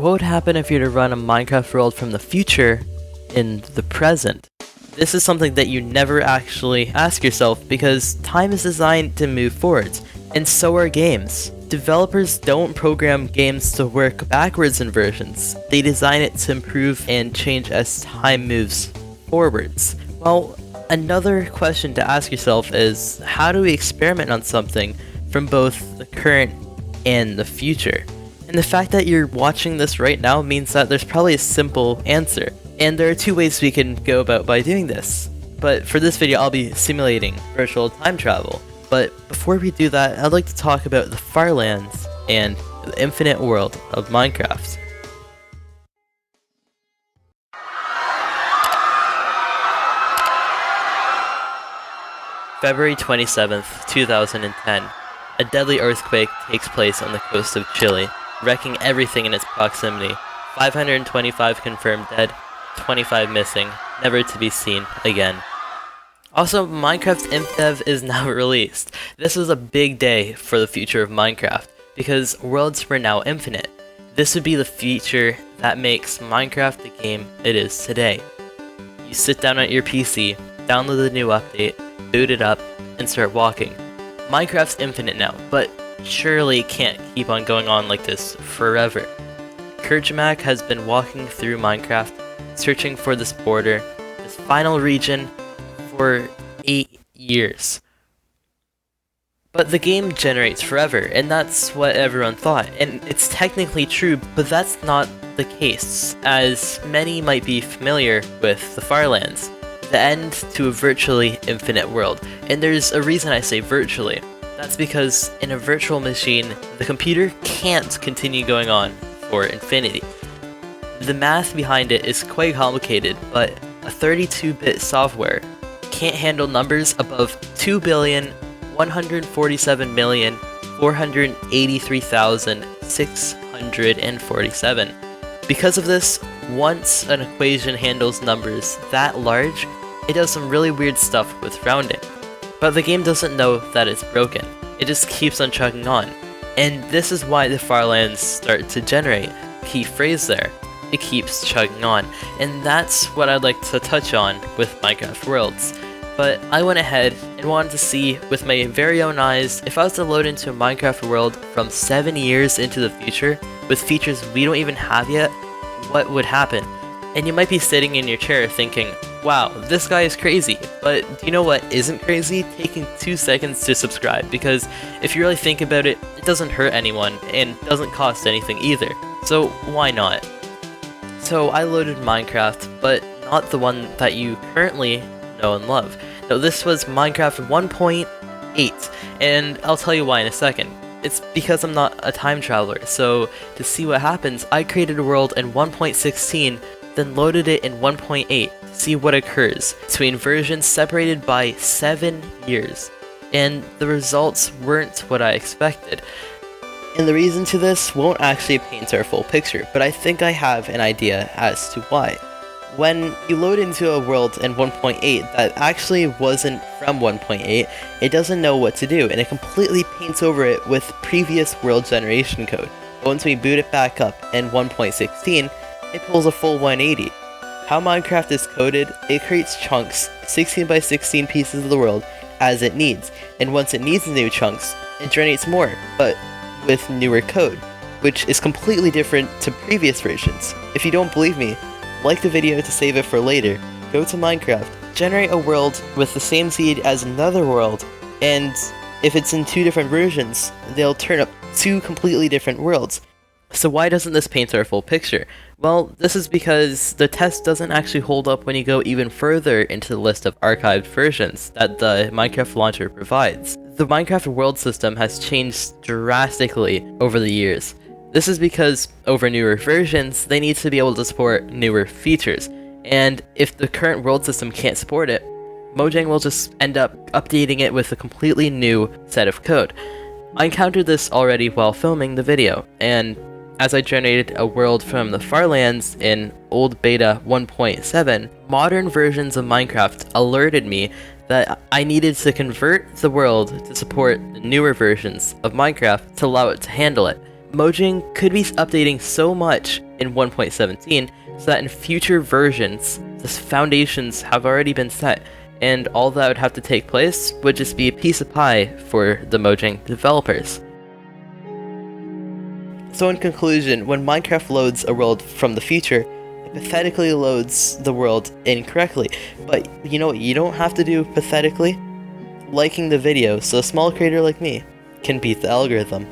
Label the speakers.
Speaker 1: What would happen if you were to run a Minecraft world from the future in the present? This is something that you never actually ask yourself because time is designed to move forwards, and so are games. Developers don't program games to work backwards in versions. They design it to improve and change as time moves forwards. Well, another question to ask yourself is, how do we experiment on something from both the current and the future? And the fact that you're watching this right now means that there's probably a simple answer. And there are two ways we can go about by doing this. But for this video, I'll be simulating virtual time travel. But before we do that, I'd like to talk about the Firelands and the infinite world of Minecraft. February 27th, 2010. A deadly earthquake takes place on the coast of Chile, wrecking everything in its proximity. 525 confirmed dead, 25 missing, never to be seen again. Also, Minecraft's Infdev is now released. This is a big day for the future of Minecraft, because worlds were now infinite. This would be the feature that makes Minecraft the game it is today. You sit down at your PC, download the new update, boot it up, and start walking. Minecraft's infinite now, but surely it can't keep on going on like this forever. Kurjamak has been walking through Minecraft, searching for this border, this final region, for 8 years. But the game generates forever, and that's what everyone thought, and it's technically true, but that's not the case, as many might be familiar with the Firelands, the end to a virtually infinite world. And there's a reason I say virtually. That's because in a virtual machine, the computer can't continue going on for infinity. The math behind it is quite complicated, but a 32-bit software can't handle numbers above 2,147,483,647. Because of this, once an equation handles numbers that large, it does some really weird stuff with rounding. But the game doesn't know that it's broken. It just keeps on chugging on. And this is why the Firelands start to generate. Key phrase there. It keeps chugging on. And that's what I'd like to touch on with Minecraft Worlds. But I went ahead and wanted to see with my very own eyes if I was to load into a Minecraft world from 7 years into the future with features we don't even have yet, what would happen? And you might be sitting in your chair thinking, wow, this guy is crazy. But do you know what isn't crazy? Taking 2 seconds to subscribe, because if you really think about it, it doesn't hurt anyone and doesn't cost anything either. So why not? So I loaded Minecraft, but not the one that you currently know and love. No, this was Minecraft 1.8, and I'll tell you why in a second. It's because I'm not a time traveler, so to see what happens, I created a world in 1.16, then loaded it in 1.8 to see what occurs between versions separated by 7 years. And the results weren't what I expected. And the reason to this won't actually paint our full picture, but I think I have an idea as to why. When you load into a world in 1.8 that actually wasn't from 1.8, it doesn't know what to do, and it completely paints over it with previous world generation code. But once we boot it back up in 1.16, it pulls a full 180. How Minecraft is coded, it creates chunks, 16 by 16 pieces of the world, as it needs, and once it needs new chunks, it generates more, but with newer code, which is completely different to previous versions. If you don't believe me, like the video to save it for later, go to Minecraft, generate a world with the same seed as another world, and if it's in 2 different versions, they'll turn up 2 completely different worlds. So why doesn't this paint our full picture? Well, this is because the test doesn't actually hold up when you go even further into the list of archived versions that the Minecraft launcher provides. The Minecraft world system has changed drastically over the years. This is because over newer versions, they need to be able to support newer features. And if the current world system can't support it, Mojang will just end up updating it with a completely new set of code. I encountered this already while filming the video, and as I generated a world from the Firelands in old beta 1.7, modern versions of Minecraft alerted me that I needed to convert the world to support the newer versions of Minecraft to allow it to handle it. Mojang could be updating so much in 1.17 so that in future versions, the foundations have already been set, and all that would have to take place would just be a piece of pie for the Mojang developers. So in conclusion, when Minecraft loads a world from the future, it pathetically loads the world incorrectly. But you know what you don't have to do pathetically? Liking the video so a small creator like me can beat the algorithm.